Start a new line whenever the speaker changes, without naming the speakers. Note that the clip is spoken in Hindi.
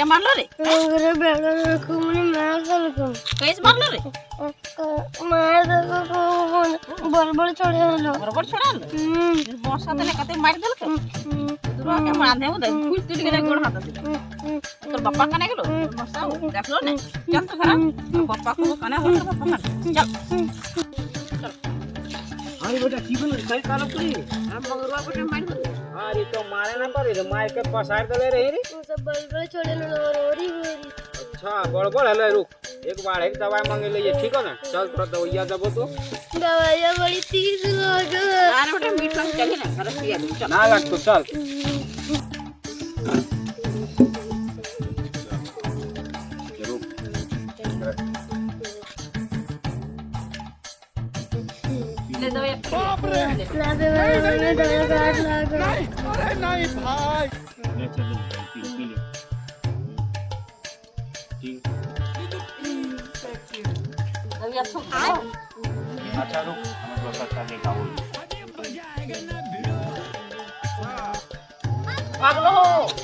क्या मारलो रे
मेरे बेड़ा को मैंने मार दो
कैसे मारलो रे
मार दो बड़बड़ छोड़े लो
बरोबर छोड़ा लो बॉस साथे ने कते मार देल के दूरा के मारने हो दे फुल टूट गेले गोड़ हाथ दे तोर बापा कने गेलो मसा देखलो ने चल तो खरा बापा को कने हो तो बापा चल
अरे बेटा की बोल सही कालो पूरी
हम मंगरवा बेटे मार दे
अरे तो मारे ना पर मार के पसार दे रही रे
सब बड़बड़ छोड़े लो रोरी रोरी
अच्छा बड़बड़ हले रुक एक बार एक दवाई मांगे ले ठीक है ना चल थोड़ा दवाइया दबो तो
दवाइयां बड़ी तीस लोग
अरे बेटे मीठा चली ना घर पिया दे चल
ना लग तो चल
ले दो एक
लागे मैंने दवाई काट लागे
अरे नहीं भाई
ले चल पी ले ठीक
दवाई अच्छा खाओ
अच्छा रुक हम दोस्त का लेके आओ
पागलो